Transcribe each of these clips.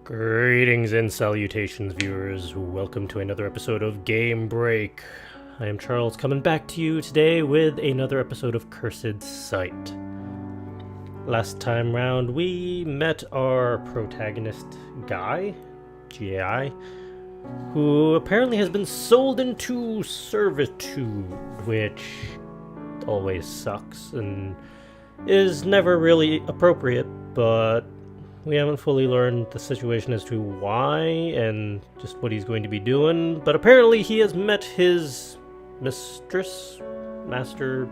Greetings and salutations, viewers. Welcome to another episode of Game Break. I am Charles, coming back to you today with another episode of Cursed Sight. Last time round, we met our protagonist, Guy, G-A-I, who apparently has been sold into servitude, which always sucks and is never really appropriate, but we haven't fully learned the situation as to why and just what he's going to be doing, but apparently he has met his master,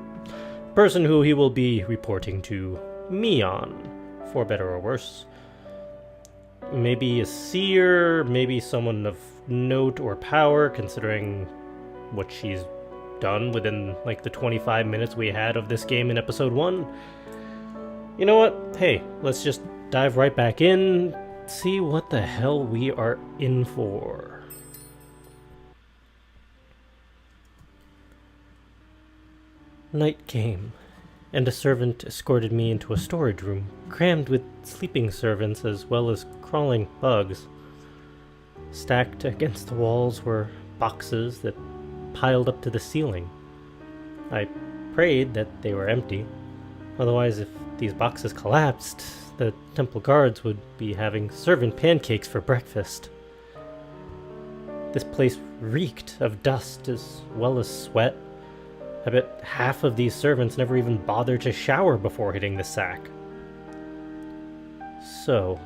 person who he will be reporting to, Miyon, for better or worse. Maybe a seer, maybe someone of note or power, considering what she's done within like the 25 minutes we had of this game in episode 1. You know what? Hey, let's just dive right back in, see what the hell we are in for. Night came, and a servant escorted me into a storage room, crammed with sleeping servants as well as crawling bugs. Stacked against the walls were boxes that piled up to the ceiling. I prayed that they were empty, otherwise if these boxes collapsed, the temple guards would be having servant pancakes for breakfast. This place reeked of dust as well as sweat. I bet half of these servants never even bothered to shower before hitting the sack. So,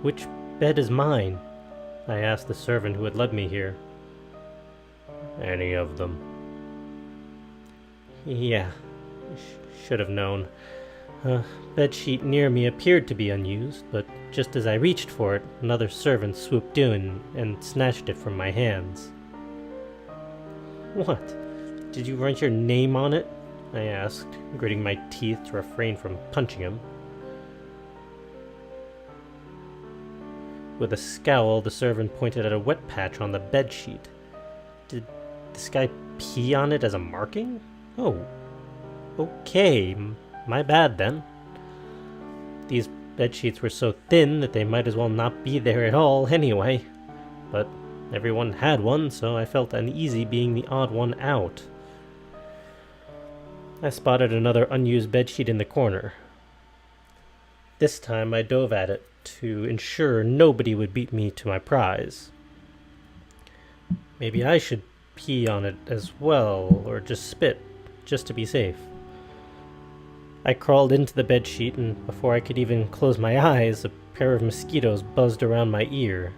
which bed is mine? I asked the servant who had led me here. Any of them. Yeah, should have known. A bedsheet near me appeared to be unused, but just as I reached for it, another servant swooped in and snatched it from my hands. What? Did you write your name on it? I asked, gritting my teeth to refrain from punching him. With a scowl, the servant pointed at a wet patch on the bedsheet. Did this guy pee on it as a marking? Oh, okay. My bad, then. These bedsheets were so thin that they might as well not be there at all anyway. But everyone had one, so I felt uneasy being the odd one out. I spotted another unused bedsheet in the corner. This time I dove at it to ensure nobody would beat me to my prize. Maybe I should pee on it as well, or just spit, just to be safe. I crawled into the bedsheet, and before I could even close my eyes, a pair of mosquitoes buzzed around my ear.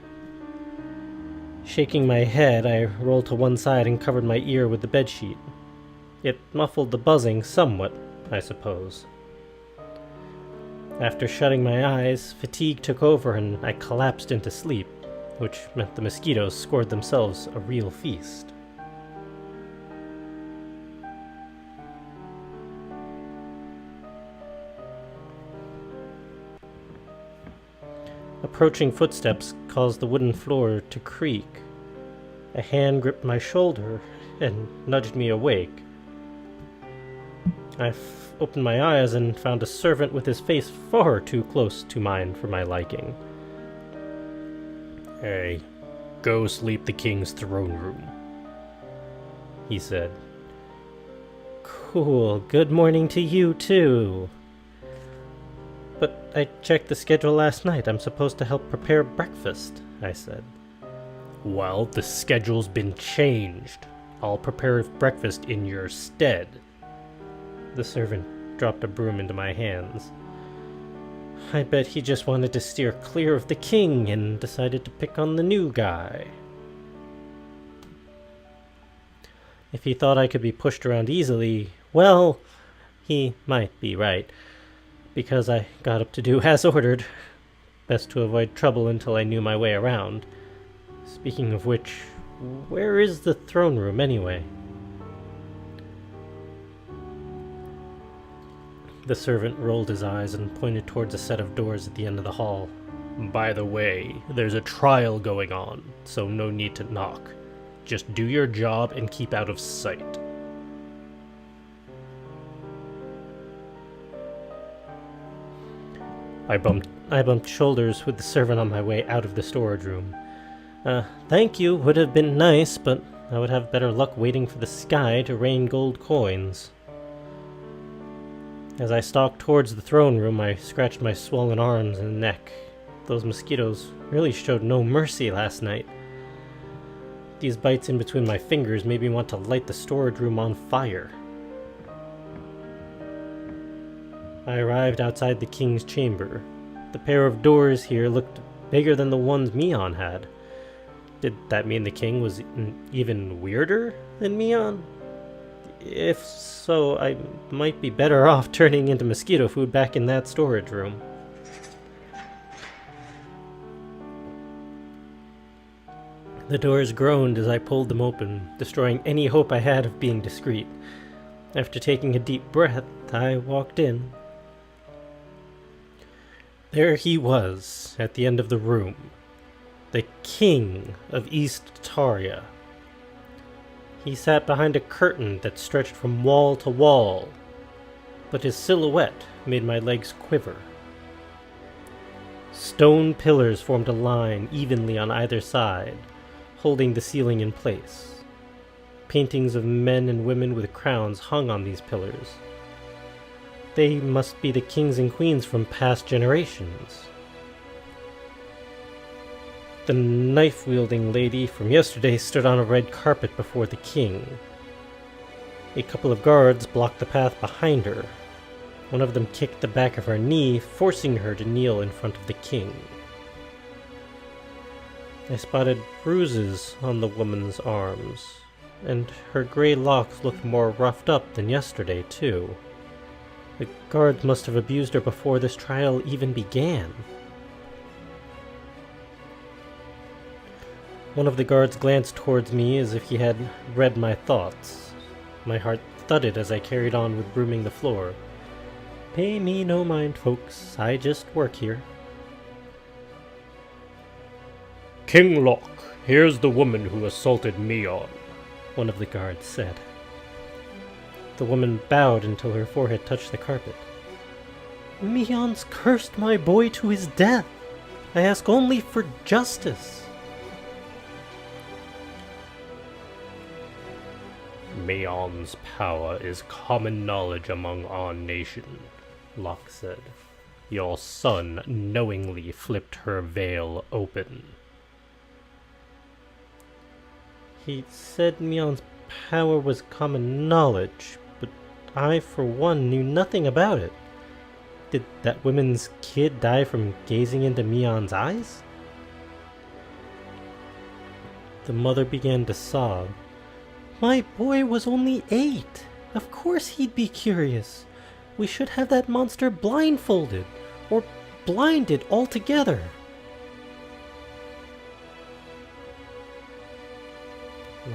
Shaking my head, I rolled to one side and covered my ear with the bedsheet. It muffled the buzzing somewhat, I suppose. After shutting my eyes, fatigue took over and I collapsed into sleep, which meant the mosquitoes scored themselves a real feast. Approaching footsteps caused the wooden floor to creak. A hand gripped my shoulder and nudged me awake. I opened my eyes and found a servant with his face far too close to mine for my liking. Hey, go sleep the king's throne room, he said. Cool, good morning to you too. But I checked the schedule last night. I'm supposed to help prepare breakfast, I said. Well, the schedule's been changed. I'll prepare breakfast in your stead. The servant dropped a broom into my hands. I bet he just wanted to steer clear of the king and decided to pick on the new guy. If he thought I could be pushed around easily, well, he might be right. Because I got up to do as ordered. Best to avoid trouble until I knew my way around. Speaking of which, where is the throne room anyway? The servant rolled his eyes and pointed towards a set of doors at the end of the hall. By the way, there's a trial going on, so no need to knock. Just do your job and keep out of sight. I bumped shoulders with the servant on my way out of the storage room. Thank you would have been nice, but I would have better luck waiting for the sky to rain gold coins. As I stalked towards the throne room, I scratched my swollen arms and neck. Those mosquitoes really showed no mercy last night. These bites in between my fingers made me want to light the storage room on fire. I arrived outside the king's chamber. The pair of doors here looked bigger than the ones Miyon had. Did that mean the king was even weirder than Miyon? If so, I might be better off turning into mosquito food back in that storage room. The doors groaned as I pulled them open, destroying any hope I had of being discreet. After taking a deep breath, I walked in. There he was, at the end of the room. The king of East Taria. He sat behind a curtain that stretched from wall to wall, but his silhouette made my legs quiver. Stone pillars formed a line evenly on either side, holding the ceiling in place. Paintings of men and women with crowns hung on these pillars. They must be the kings and queens from past generations. The knife-wielding lady from yesterday stood on a red carpet before the king. A couple of guards blocked the path behind her. One of them kicked the back of her knee, forcing her to kneel in front of the king. I spotted bruises on the woman's arms, and her gray locks looked more roughed up than yesterday, too. The guards must have abused her before this trial even began. One of the guards glanced towards me as if he had read my thoughts. My heart thudded as I carried on with brooming the floor. Pay me no mind, folks. I just work here. King Locke, here's the woman who assaulted Miyon, one of the guards said. The woman bowed until her forehead touched the carpet. Miyon's cursed my boy to his death. I ask only for justice. Miyon's power is common knowledge among our nation, Locke said. Your son knowingly flipped her veil open. He said Miyon's power was common knowledge, but I, for one, knew nothing about it. Did that woman's kid die from gazing into Miyon's eyes? The mother began to sob. My boy was only 8. Of course he'd be curious. We should have that monster blindfolded, or blinded altogether.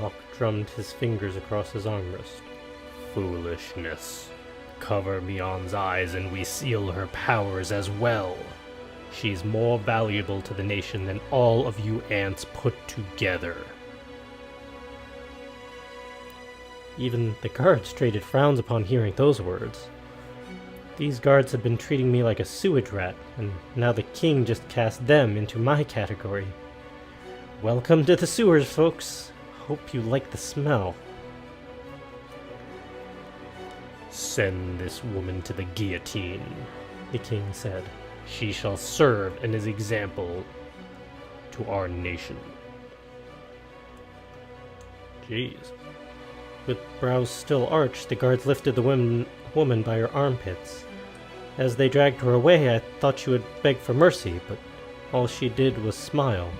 Locke drummed his fingers across his armrest. Foolishness. Cover Miyon's eyes and we seal her powers as well. She's more valuable to the nation than all of you ants put together. Even the guards traded frowns upon hearing those words. These guards had been treating me like a sewage rat, and now the king just cast them into my category. Welcome to the sewers, folks. Hope you like the smell. Send this woman to the guillotine, the king said. She shall serve as an example to our nation. Jeez. With brows still arched, the guards lifted the woman by her armpits. As they dragged her away, I thought she would beg for mercy, but all she did was smile.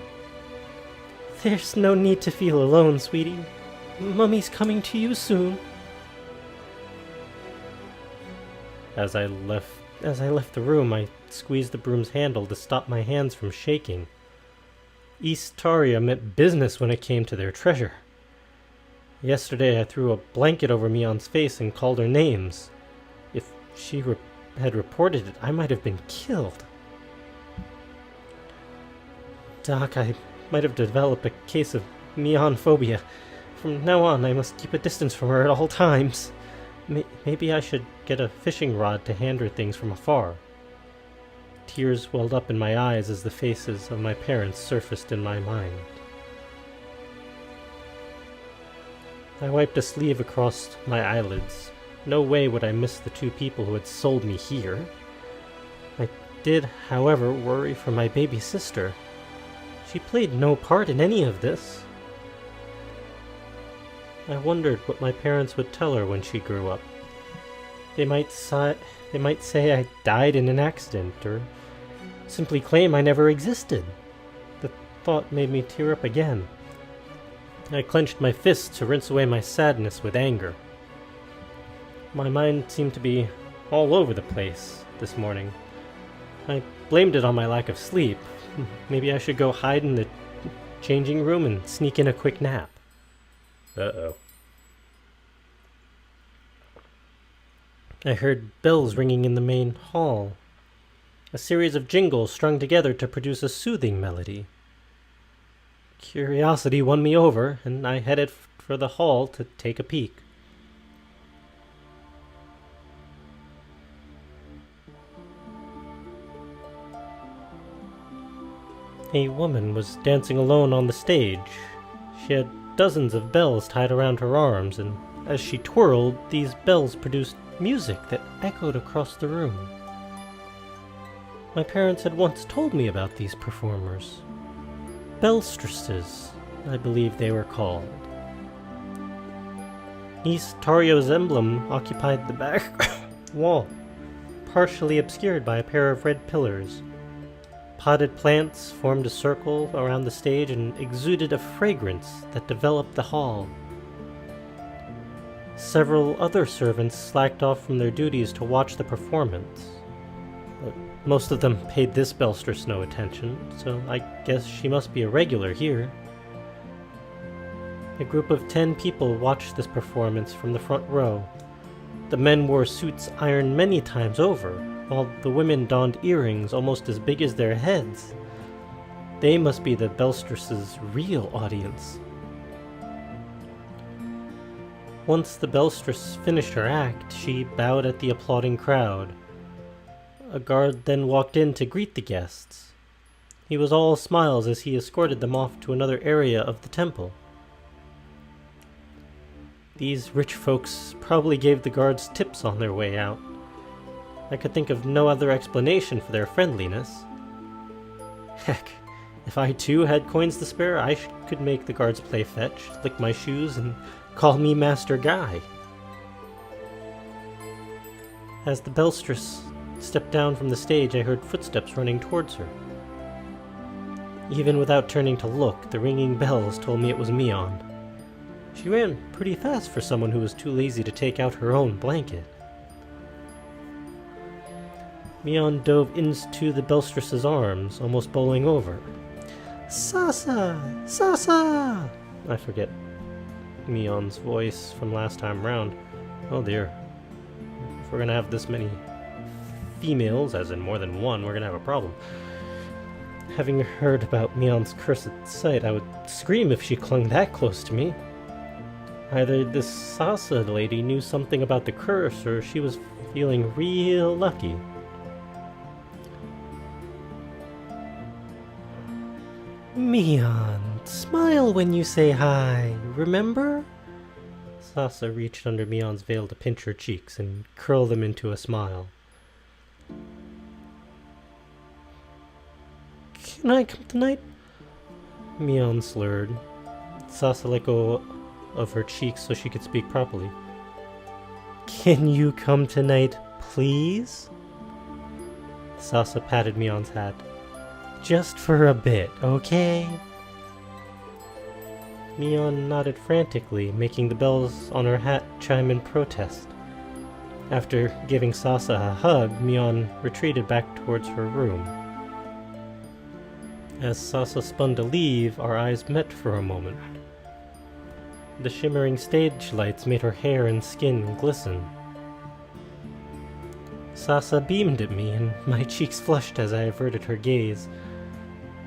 There's no need to feel alone, sweetie. Mummy's coming to you soon. As I left the room, I squeezed the broom's handle to stop my hands from shaking. East Taria meant business when it came to their treasure. Yesterday I threw a blanket over Miyon's face and called her names. If she had reported it, I might have been killed. Doc, I might have developed a case of Miyon phobia. From now on, I must keep a distance from her at all times. Maybe I should get a fishing rod to hand her things from afar. Tears welled up in my eyes as the faces of my parents surfaced in my mind. I wiped a sleeve across my eyelids. No way would I miss the two people who had sold me here. I did, however, worry for my baby sister. She played no part in any of this. I wondered what my parents would tell her when she grew up. They might say I died in an accident, or simply claim I never existed. The thought made me tear up again. I clenched my fists to rinse away my sadness with anger. My mind seemed to be all over the place this morning. I blamed it on my lack of sleep. Maybe I should go hide in the changing room and sneak in a quick nap. Uh-oh. I heard bells ringing in the main hall. A series of jingles strung together to produce a soothing melody. Curiosity won me over, and I headed for the hall to take a peek. A woman was dancing alone on the stage. She had dozens of bells tied around her arms, and as she twirled, these bells produced music that echoed across the room. My parents had once told me about these performers. Belstresses, I believe they were called. East Taria's emblem occupied the back wall, partially obscured by a pair of red pillars. Potted plants formed a circle around the stage and exuded a fragrance that developed the hall. Several other servants slacked off from their duties to watch the performance. But most of them paid this belstress no attention, so I guess she must be a regular here. A group of 10 people watched this performance from the front row. The men wore suits ironed many times over, while the women donned earrings almost as big as their heads. They must be the belstress's real audience. Once the belstress finished her act, she bowed at the applauding crowd. A guard then walked in to greet the guests. He was all smiles as he escorted them off to another area of the temple. These rich folks probably gave the guards tips on their way out. I could think of no other explanation for their friendliness. Heck, if I too had coins to spare, I could make the guards play fetch, lick my shoes, and call me Master Guy. As the belstress stepped down from the stage, I heard footsteps running towards her. Even without turning to look, the ringing bells told me it was Miyon. She ran pretty fast for someone who was too lazy to take out her own blanket. Miyon dove into the belstress's arms, almost bowling over. "Sasa! Sasa!" I forget Miyon's voice from last time round. Oh dear. If we're gonna have this many females, as in more than one, we're gonna have a problem. Having heard about Miyon's cursed sight, I would scream if she clung that close to me. Either this Sasa lady knew something about the curse, or she was feeling real lucky. Miyon, smile when you say hi, remember? Sasa reached under Miyon's veil to pinch her cheeks and curl them into a smile. Can I come tonight? Miyon slurred. Sasa let go of her cheeks so she could speak properly. Can you come tonight, please? Sasa patted Miyon's hat. Just for a bit, okay? Miyon nodded frantically, making the bells on her hat chime in protest. After giving Sasa a hug, Miyon retreated back towards her room. As Sasa spun to leave, our eyes met for a moment. The shimmering stage lights made her hair and skin glisten. Sasa beamed at me, and my cheeks flushed as I averted her gaze.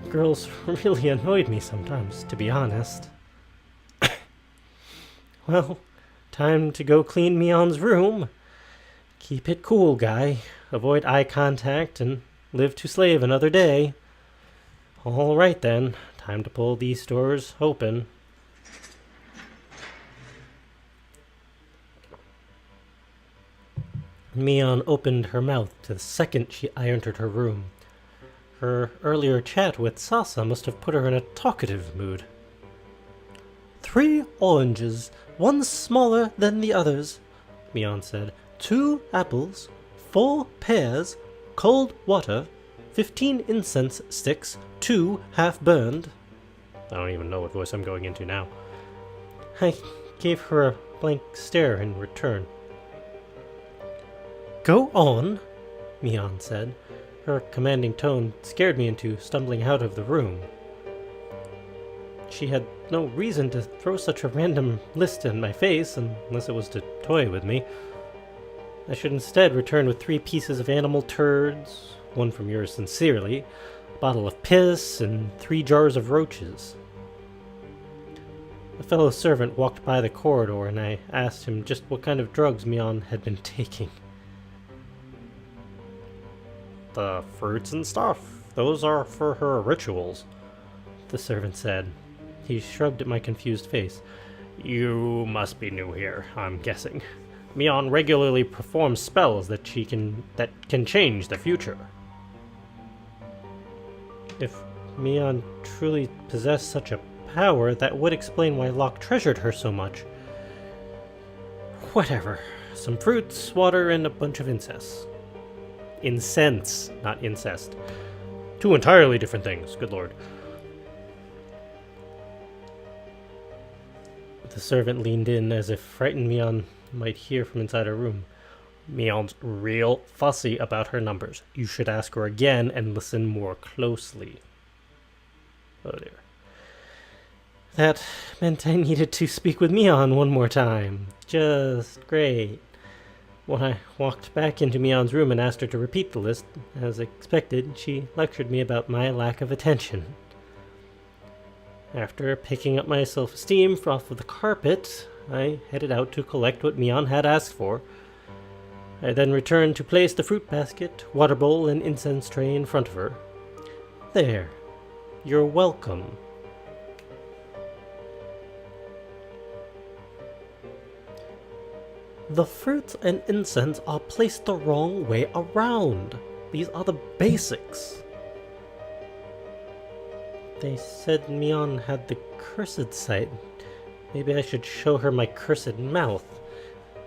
Girls really annoyed me sometimes, to be honest. Well, time to go clean Miyon's room. Keep it cool, guy. Avoid eye contact and live to slave another day. All right then, time to pull these doors open. Miyon opened her mouth the second I entered her room. Her earlier chat with Sasa must have put her in a talkative mood. 3 oranges, one smaller than the others, Miyon said. 2 apples, 4 pears, cold water, 15 incense sticks, 2 half-burned. I don't even know what voice I'm going into now. I gave her a blank stare in return. Go on, Miyon said. Her commanding tone scared me into stumbling out of the room. She had no reason to throw such a random list in my face, unless it was to toy with me. I should instead return with 3 pieces of animal turds, one from yours sincerely, a bottle of piss, and 3 jars of roaches. A fellow servant walked by the corridor, and I asked him just what kind of drugs Miyon had been taking. The fruits and stuff, those are for her rituals, the servant said. He shrugged at my confused face. You must be new here, I'm guessing. Miyon regularly performs spells that can change the future. If Miyon truly possessed such a power, that would explain why Locke treasured her so much. Whatever. Some fruits, water, and a bunch of incense. Incense, not incest. 2 entirely different things, good lord. The servant leaned in as if frightened Miyon might hear from inside her room. Mion's real fussy about her numbers. You should ask her again and listen more closely. Oh dear. That meant I needed to speak with Miyon one more time. Just great. When I walked back into Mion's room and asked her to repeat the list, as expected, she lectured me about my lack of attention. After picking up my self-esteem off of the carpet, I headed out to collect what Miyon had asked for. I then returned to place the fruit basket, water bowl, and incense tray in front of her. There. You're welcome. The fruits and incense are placed the wrong way around. These are the basics. They said Miyon had the cursed sight. Maybe I should show her my cursed mouth.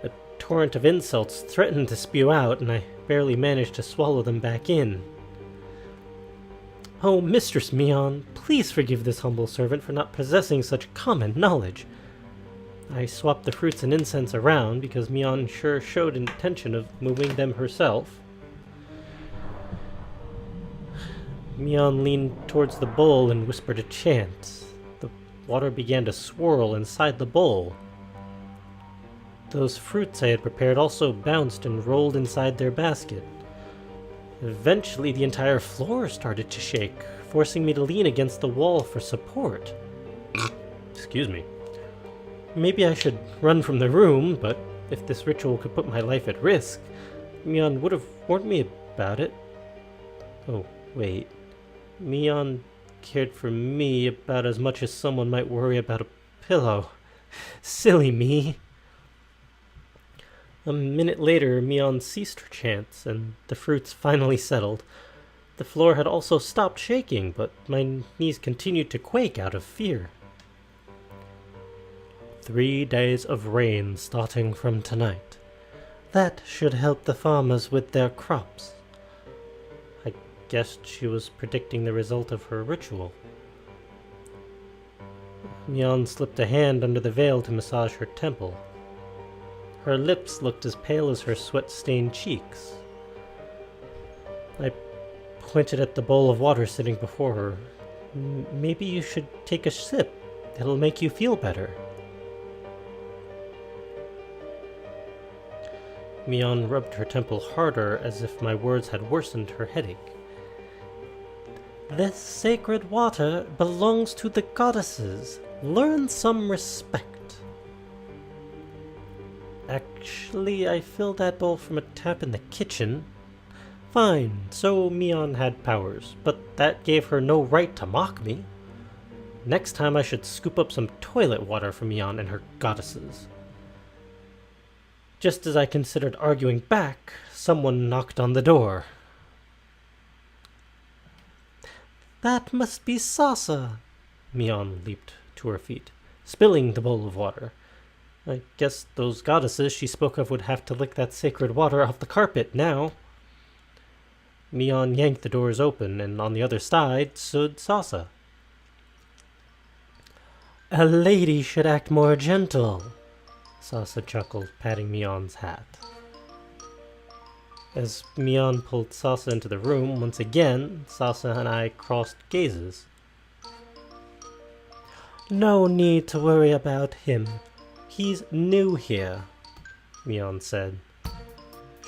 A torrent of insults threatened to spew out, and I barely managed to swallow them back in. Oh, Mistress Miyon, please forgive this humble servant for not possessing such common knowledge. I swapped the fruits and incense around because Miyon sure showed intention of moving them herself. Miyon leaned towards the bowl and whispered a chant. The water began to swirl inside the bowl. Those fruits I had prepared also bounced and rolled inside their basket. Eventually, the entire floor started to shake, forcing me to lean against the wall for support. Excuse me. Maybe I should run from the room, but if this ritual could put my life at risk, Miyon would have warned me about it. Oh, wait. Miyon cared for me about as much as someone might worry about a pillow. Silly me. A minute later, Miyon ceased her chants, and the fruits finally settled. The floor had also stopped shaking, but my knees continued to quake out of fear. 3 days of rain starting from tonight. That should help the farmers with their crops. I guessed she was predicting the result of her ritual. Miyon slipped a hand under the veil to massage her temple. Her lips looked as pale as her sweat-stained cheeks. I pointed at the bowl of water sitting before her. Maybe you should take a sip. It'll make you feel better. Miyon rubbed her temple harder as if my words had worsened her headache. This sacred water belongs to the goddesses. Learn some respect. Actually, I filled that bowl from a tap in the kitchen. Fine, so Miyon had powers, but that gave her no right to mock me. Next time I should scoop up some toilet water for Miyon and her goddesses. Just as I considered arguing back, someone knocked on the door. That must be Sasa! Miyon leaped to her feet, spilling the bowl of water. I guess those goddesses she spoke of would have to lick that sacred water off the carpet now. Miyon yanked the doors open, and on the other side stood Sasa. A lady should act more gentle, Sasa chuckled, patting Miyon's hat. As Miyon pulled Sasa into the room, once again, Sasa and I crossed gazes. No need to worry about him. He's new here, Miyon said.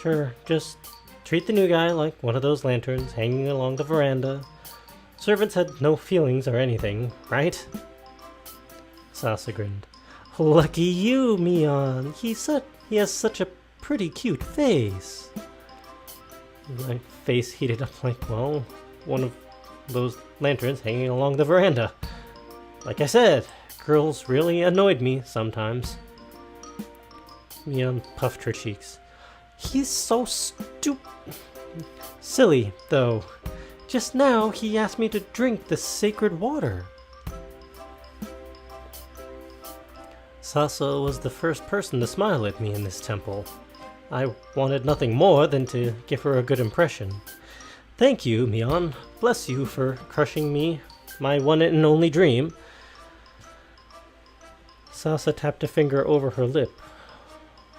Sure, just treat the new guy like one of those lanterns hanging along the veranda. Servants had no feelings or anything, right? Sasa grinned. Lucky you, Miyon. He has such a pretty cute face. My face heated up like, well, one of those lanterns hanging along the veranda. Like I said, girls really annoyed me sometimes. Miyon puffed her cheeks. He's so silly, though. Just now, he asked me to drink the sacred water. Sasa was the first person to smile at me in this temple. I wanted nothing more than to give her a good impression. Thank you, Miyon. Bless you for crushing me, my one and only dream. Sasa tapped a finger over her lip.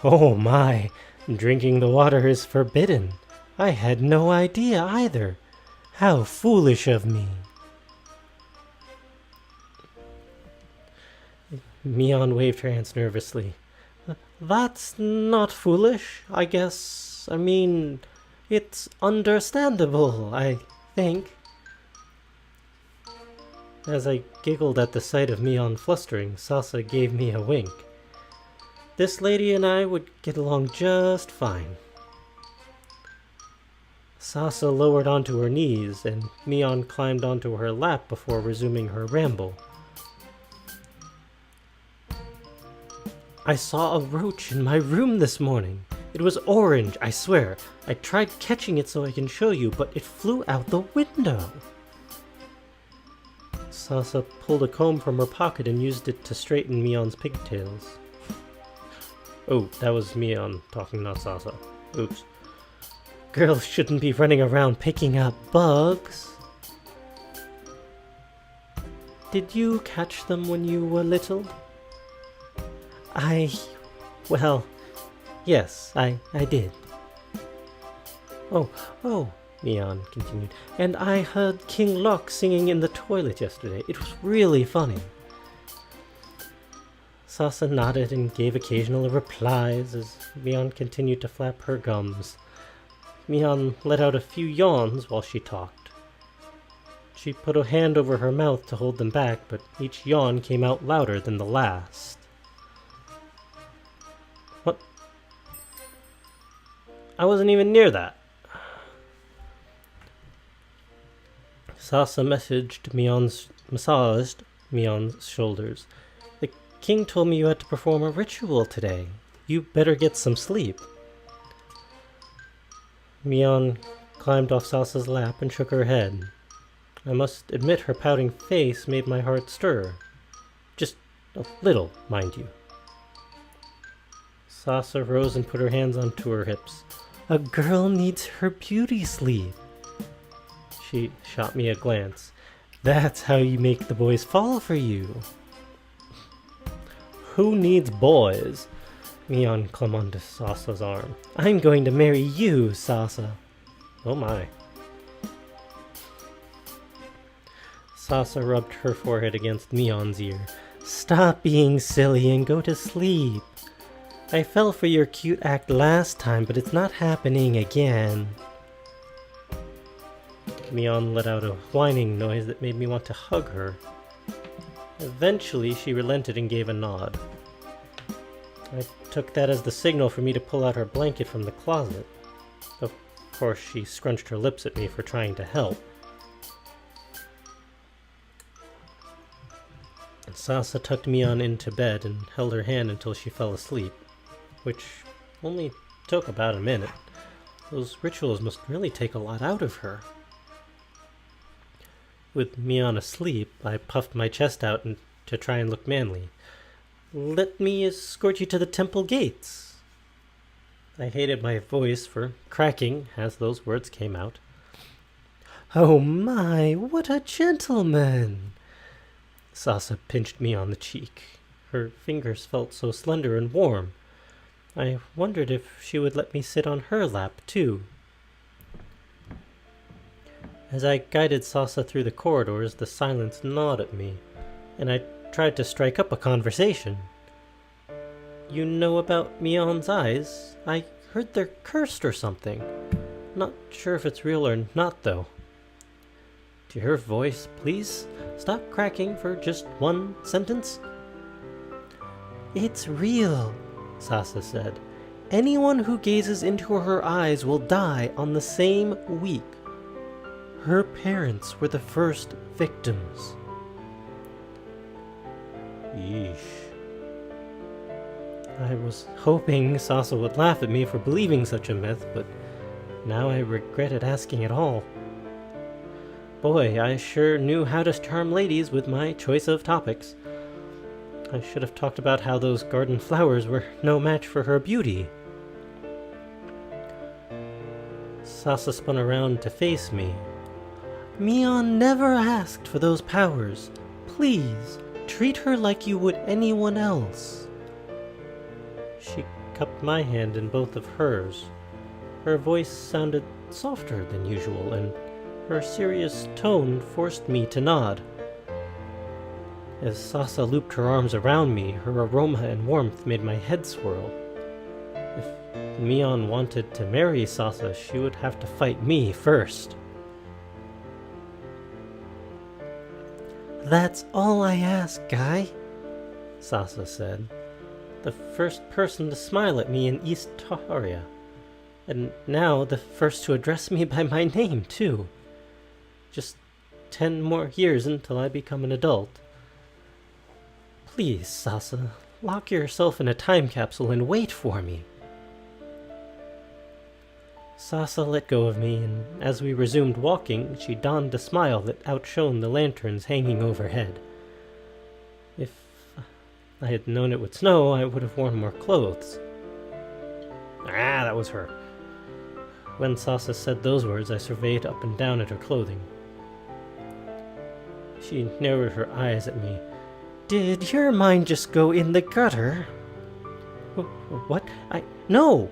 Oh my, drinking the water is forbidden. I had no idea either. How foolish of me. Miyon waved her hands nervously. That's not foolish, I guess. I mean, it's understandable, I think. As I giggled at the sight of Miyon flustering, Sasa gave me a wink. This lady and I would get along just fine. Sasa lowered onto her knees, and Miyon climbed onto her lap before resuming her ramble. I saw a roach in my room this morning. It was orange, I swear. I tried catching it so I can show you, but it flew out the window. Sasa pulled a comb from her pocket and used it to straighten Miyon's pigtails. Oh, that was Miyon talking, not Sasa. Oops. Girls shouldn't be running around picking up bugs. Did you catch them when you were little? Well, yes, I did. Oh, Miyon continued. And I heard King Locke singing in the toilet yesterday. It was really funny. Sasa nodded and gave occasional replies as Miyon continued to flap her gums. Miyon let out a few yawns while she talked. She put a hand over her mouth to hold them back, but each yawn came out louder than the last. What? I wasn't even near that. Sasa massaged Miyon's shoulders. The king told me you had to perform a ritual today. You better get some sleep. Miyon climbed off Sasa's lap and shook her head. I must admit her pouting face made my heart stir. Just a little, mind you. Sasa rose and put her hands onto her hips. A girl needs her beauty sleep. She shot me a glance. That's how you make the boys fall for you. Who needs boys? Miyon clung onto Sasa's arm. I'm going to marry you, Sasa. Oh my. Sasa rubbed her forehead against Miyon's ear. Stop being silly and go to sleep. I fell for your cute act last time, but it's not happening again. Miyon let out a whining noise that made me want to hug her. Eventually, she relented and gave a nod. I took that as the signal for me to pull out her blanket from the closet. Of course, she scrunched her lips at me for trying to help. Sasa tucked Miyon into bed and held her hand until she fell asleep, which only took about a minute. Those rituals must really take a lot out of her. With Miyon asleep, I puffed my chest out to try and look manly. "Let me escort you to the temple gates." I hated my voice for cracking as those words came out. "Oh my, what a gentleman!" Sasa pinched me on the cheek. Her fingers felt so slender and warm. I wondered if she would let me sit on her lap, too. As I guided Sasa through the corridors, the silence gnawed at me, and I tried to strike up a conversation. "You know about Miyon's eyes? I heard they're cursed or something. Not sure if it's real or not, though." "To her voice, please stop cracking for just one sentence." "It's real," Sasa said. "Anyone who gazes into her eyes will die on the same week. Her parents were the first victims." Yeesh. I was hoping Sasa would laugh at me for believing such a myth, but now I regretted asking at all. Boy, I sure knew how to charm ladies with my choice of topics. I should have talked about how those garden flowers were no match for her beauty. Sasa spun around to face me. "Miyon never asked for those powers. Please, treat her like you would anyone else." She cupped my hand in both of hers. Her voice sounded softer than usual, and her serious tone forced me to nod. As Sasa looped her arms around me, her aroma and warmth made my head swirl. If Miyon wanted to marry Sasa, she would have to fight me first. "That's all I ask, Guy," Sasa said. "The first person to smile at me in Eastern Taria. And now the first to address me by my name, too. Just 10 more years until I become an adult. Please, Sasa, lock yourself in a time capsule and wait for me." Sasa let go of me, and as we resumed walking, she donned a smile that outshone the lanterns hanging overhead. If I had known it would snow, I would have worn more clothes. Ah, that was her. When Sasa said those words, I surveyed up and down at her clothing. She narrowed her eyes at me. "Did your mind just go in the gutter?" "What? No!"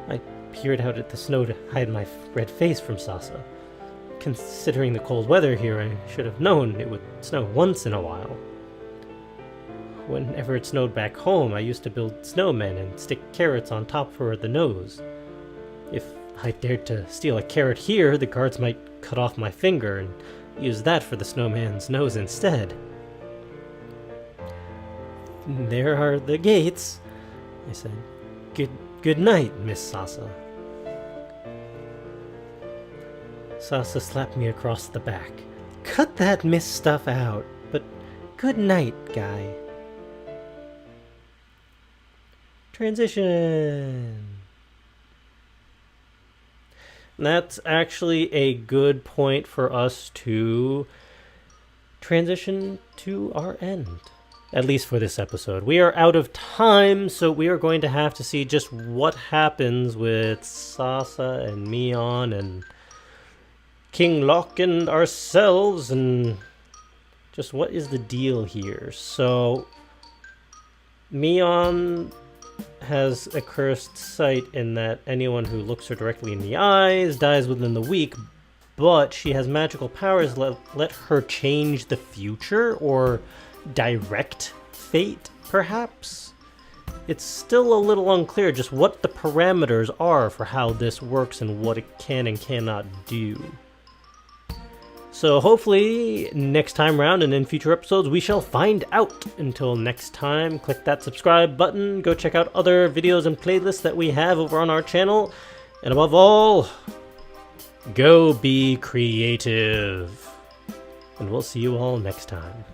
I peered out at the snow to hide my red face from Sasa. Considering the cold weather here, I should have known it would snow once in a while. Whenever it snowed back home, I used to build snowmen and stick carrots on top for the nose. If I dared to steal a carrot here, the guards might cut off my finger and use that for the snowman's nose instead. "There are the gates," I said. Good night, Miss Sasa." Sasa slapped me across the back. "Cut that Miss stuff out, but good night, Guy." Transition. That's actually a good point for us to transition to our end. At least for this episode. We are out of time, so we are going to have to see just what happens with Sasa and Miyon and King Locke and ourselves, and just what is the deal here. So, Miyon has a cursed sight in that anyone who looks her directly in the eyes dies within the week, but she has magical powers that let her change the future or direct fate, perhaps? It's still a little unclear just what the parameters are for how this works and what it can and cannot do. So hopefully next time around and in future episodes we shall find out. Until next time, click that subscribe button, go check out other videos and playlists that we have over on our channel, and above all, Go be creative. And we'll see you all next time.